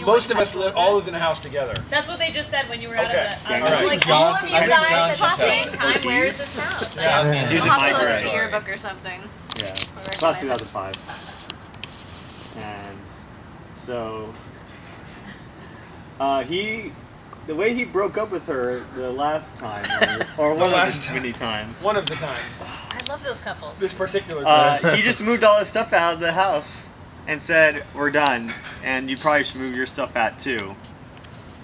most of us all lived in a house together. That's what they just said when you were out of the... Right. Like, all of you guys at the John's same time, where is this house? Yeah. He's I'll have to look at your book or something. Yeah. Class 2005. And so the way he broke up with her the last time, or one of the many times. One of the times. I love those couples. This particular time. He just moved all his stuff out of the house and said, "We're done, and you probably should move your stuff out too."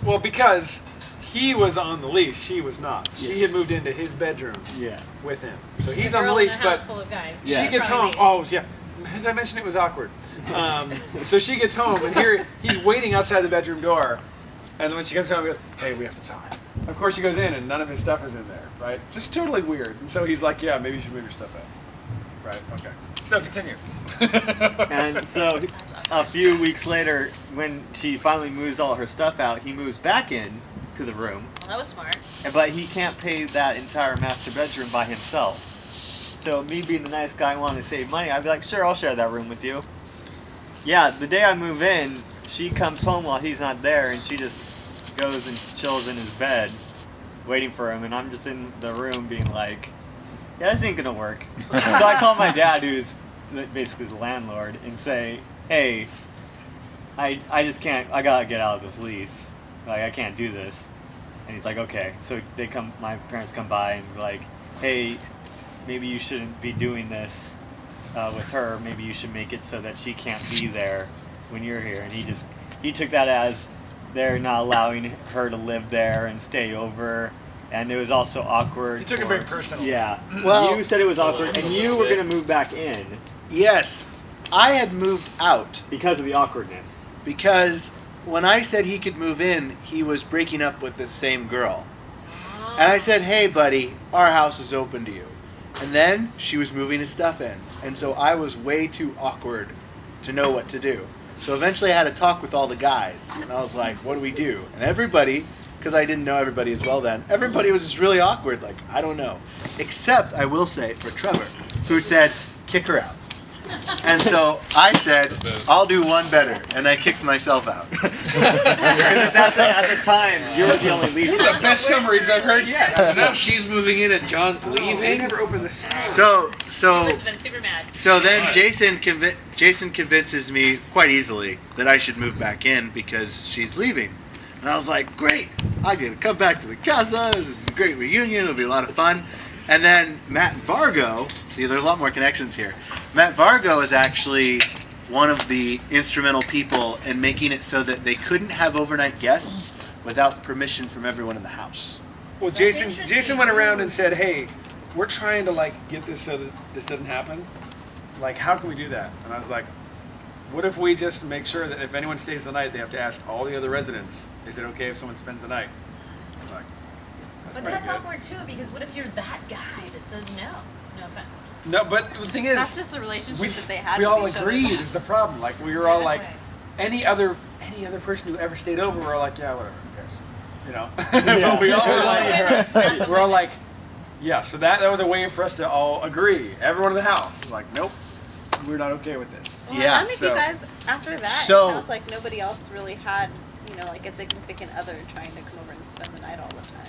Well, because he was on the lease, she was not. She had moved into his bedroom with him. So he's on the lease, but full of guys. she gets home. Oh, yeah. Did I mention it was awkward? So she gets home, and here he's waiting outside the bedroom door. And then when she comes home, he goes, "Hey, we have to talk." Of course, she goes in, and none of his stuff is in there, right? Just totally weird. And so he's like, "Yeah, maybe you should move your stuff out." Right? Okay. So continue. And so a few weeks later, when she finally moves all her stuff out, he moves back in to the room. Well, that was smart. But he can't pay that entire master bedroom by himself. So me being the nice guy wanting to save money, I'd be like, "Sure, I'll share that room with you." Yeah, the day I move in, she comes home while he's not there, and she just goes and chills in his bed, waiting for him, and I'm just in the room being like, "Yeah, this ain't gonna work." So I call my dad, who's basically the landlord, and say, "Hey, I just can't, I gotta get out of this lease. Like, I can't do this." And he's like, "Okay." So my parents come by and be like, "Hey, maybe you shouldn't be doing this with her. Maybe you should make it so that she can't be there when you're here." And he took that as they're not allowing her to live there and stay over, and it was also awkward. He took it very personal. Yeah. Well, you said it was awkward, and you were going to move back in yes, I had moved out because of the awkwardness. because when I said he could move in, he was breaking up with this same girl. And I said, "Hey, buddy, our house is open to you." And then she was moving his stuff in. And so I was way too awkward to know what to do. So eventually I had to talk with all the guys. And I was like, "What do we do?" And everybody, because I didn't know everybody as well then, everybody was just really awkward. Like, I don't know. Except, I will say, for Trevor, who said, "Kick her out." And so I said, "I'll do one better," and I kicked myself out. Because at the time, you were the only lease. One of the best summaries I've heard yet. So now she's moving in and John's leaving. Never opened the side. So Must have been super mad. So then Jason convinces me quite easily that I should move back in because she's leaving. And I was like, "Great, I get to come back to the Casa. This is a great reunion. It'll be a lot of fun." And then Matt Vargo, see, there's a lot more connections here. Matt Vargo is actually one of the instrumental people in making it so that they couldn't have overnight guests without permission from everyone in the house. Well, Jason went around and said, "Hey, we're trying to like get this so that this doesn't happen. Like, how can we do that?" And I was like, "What if we just make sure that if anyone stays the night, they have to ask all the other residents, is it okay if someone spends the night?" I was like, But that's awkward too, because what if you're that guy that says no? No offense. No, but the thing is, That's just the relationship that they had we with all each agreed other. is the problem. Like, we were all like, any other person who ever stayed over, we're all like, "Yeah, whatever, who cares?" You know. So we all were like, we're all like, yeah. So that was a way for us to all agree. Everyone in the house was like, "Nope, we're not okay with this." Well, Yeah, I think so- you guys, after that, So- it sounds like nobody else really had, like a significant other trying to come over and spend the night all the time.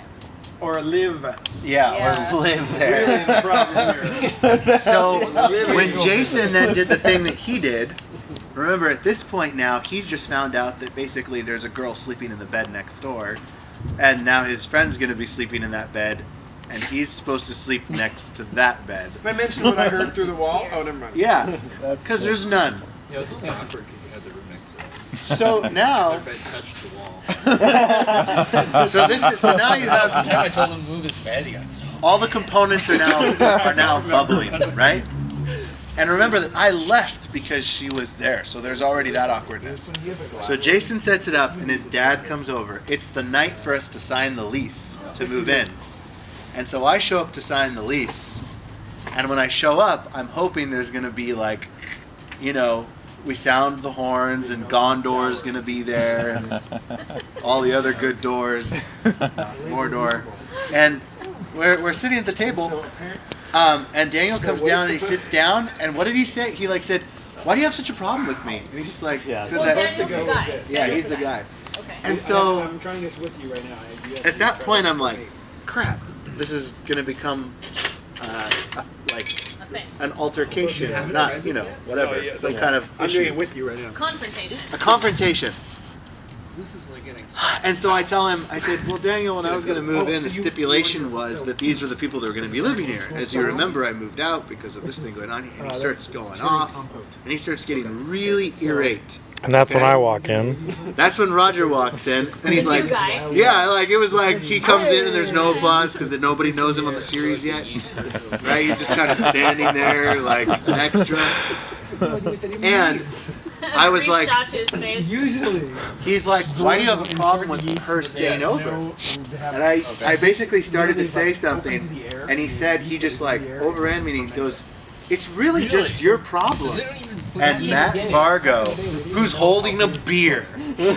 Or live. Yeah. Or live there. Really the problem here. So when Jason then did the thing that he did, remember at this point now, he's just found out that basically there's a girl sleeping in the bed next door, and now his friend's going to be sleeping in that bed, and he's supposed to sleep next to that bed. Did I mention what I heard through the wall? Oh, never mind. Yeah, because there's none. Yeah, it's only awkward because you had the room next to it. So now, Their bed touched the wall. so now you Every have time I told him to move his bed, he got so all the components are now bubbling, right? And remember that I left because she was there, so there's already that awkwardness. So Jason sets it up, and his dad comes over. It's the night for us to sign the lease to move in. And so I show up to sign the lease, and when I show up, I'm hoping there's going to be like, we sound the horns, and Gondor's going to be there, and all the other good doors, Mordor. And we're sitting at the table, and Daniel comes down and he sits down, and what did he say? He said, why do you have such a problem with me? And he's just like, Yeah. says Well, that. Daniel's the guy. Yeah, he's the guy. Okay. And so I'm trying this with you right now. at that point, I'm like, crap, this is gonna become like A thing. an altercation, not whatever, some kind of I'm doing issue, it with you right now. Confrontation. a confrontation. This is like getting. And so I tell him, I said, well, Daniel, when I was going to move in, the stipulation was that these were the people that were going to be living here. As you remember, I moved out because of this thing going on, and he starts going off, and he starts getting really irate. And that's when I walk in. That's when Roger walks in, and he's The like, new guy. yeah, like it was like he comes in and there's no applause because nobody knows him on the series yet, right? He's just kind of standing there like an extra. And I was Brief like, shot to his face. Usually. he's like, why do you have a problem with her staying over? And I basically started to say something, and he said he just like overran me, and he goes, it's really just your problem. And Matt Vargo, who's holding a beer,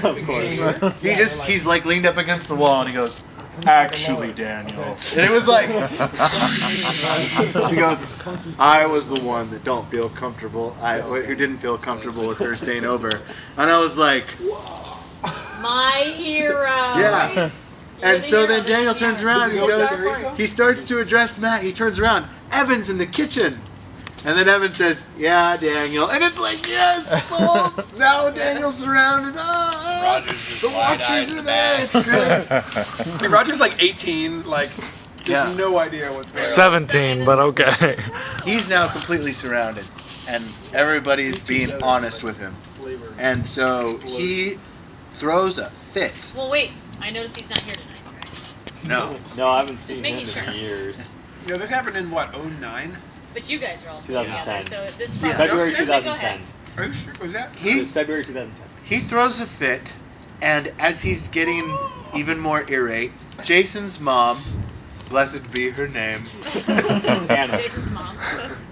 Of course. he's like leaned up against the wall, and he goes, actually, Daniel. And it was like, he goes, I was the one that don't feel comfortable, who didn't feel comfortable with her staying over. And I was like, My hero. yeah. And so then Daniel turns around and he goes, he starts to address Matt. He turns around, Evan's in the kitchen. And then Evan says, yeah, Daniel. And it's like, yes, well, now Daniel's surrounded. Ah, Roger's just the Watchers are there. It's great. Hey, Roger's like 18, like, just Yeah. no idea what's going on. 17, but okay. He's now completely surrounded, and everybody's being honest with him. And so he throws a fit. Well, wait. I noticed he's not here tonight. Right? No. No, I haven't seen him making in sure. years. You know, this happened in what, 09? But you guys are all still together, 2010. so this is Yeah. February Go 2010. ahead. Are you sure? Was that? It He was February 2010. he throws a fit, and as he's getting even more irate, Jason's mom, blessed be her name, Anna. Jason's mom.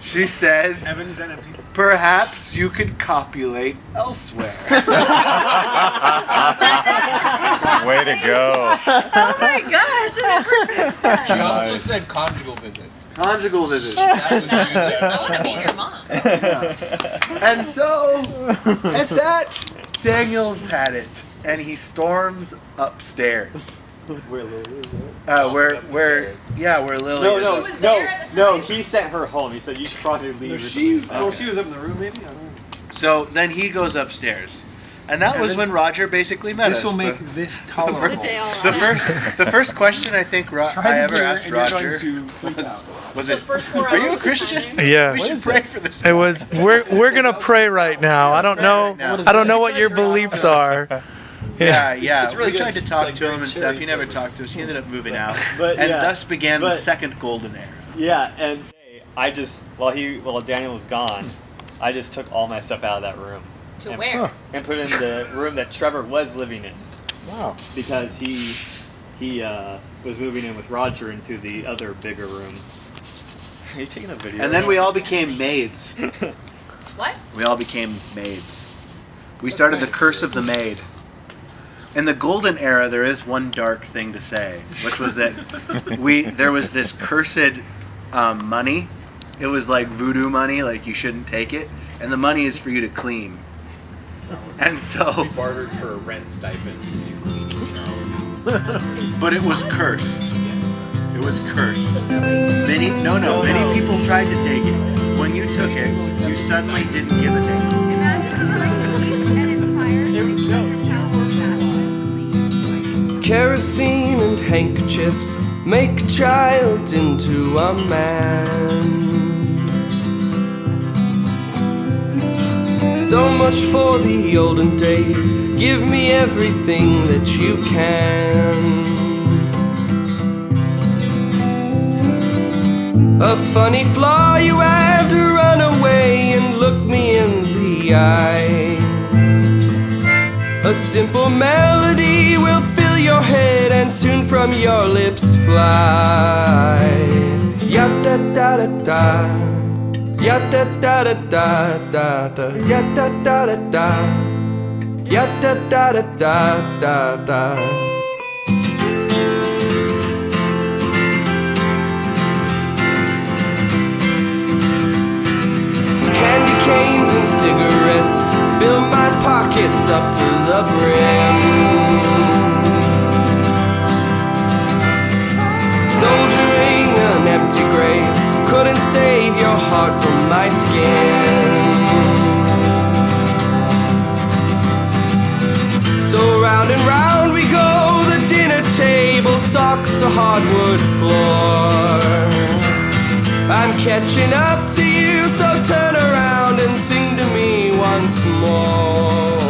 she says, Evan, is that empty? perhaps you could copulate elsewhere. Way to go. Oh my gosh! I never She also said conjugal visits. Conjugal visit. That was used I want to be your mom. And so, at that, Daniel's had it, and he storms upstairs. Where Lily is Where Lily No, is. no, was no, there at the no. time? He sent her home. He said you should probably leave. No, or she, something." well, she was up in the room, maybe? I don't know. So then he goes upstairs, and that And was then- when Roger basically met This us. will make The- this tolerable. day all the first question I think I ever asked Roger was So it, first 4 are you a hours of Christian? time there? Yeah. We should pray for this. It was we're gonna pray right now. I don't know what your beliefs are. Yeah. It's really We tried good. to talk Like to him and cherry stuff. He never flavor. talked to us. He ended up moving out, But, and yeah, thus began the but- second golden era. Yeah, and I just while Daniel was gone, I just took all my stuff out of that room To and, where? and put it in the room that Trevor was living in Wow. because he was moving in with Roger into the other bigger room. Are you taking a video? And then we all became maids. What? We all became maids. We started the curse of the maid. In the golden era, there is one dark thing to say, which was that there was this cursed money. It was like voodoo money, like you shouldn't take it, and the money is for you to clean. And so, We bartered for a rent stipend to do cleaning in our own house. but it was cursed. It was cursed. Many people tried to take it. When you took it, you suddenly didn't give a damn. Imagine trying to leave an entire Kerosene and handkerchiefs make a child into a man. So much for the olden days. Give me everything that you can. A funny flaw you have to run away and look me in the eye. A simple melody will fill your head and soon from your lips fly. Ya da da da da, ya da da da da da da, ya da da da da, ya da da da da da da. Candy canes and cigarettes glass up to the brim. Soldiering an empty grave couldn't save your heart from my skin. So round and round we go, the dinner table stalks the hardwood floor. I'm catching up to you, so turn around and sing to me once more.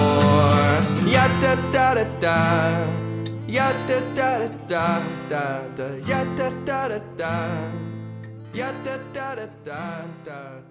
Ya da da da da, ya da da da da da da, ya da da da da, ya da da da da da.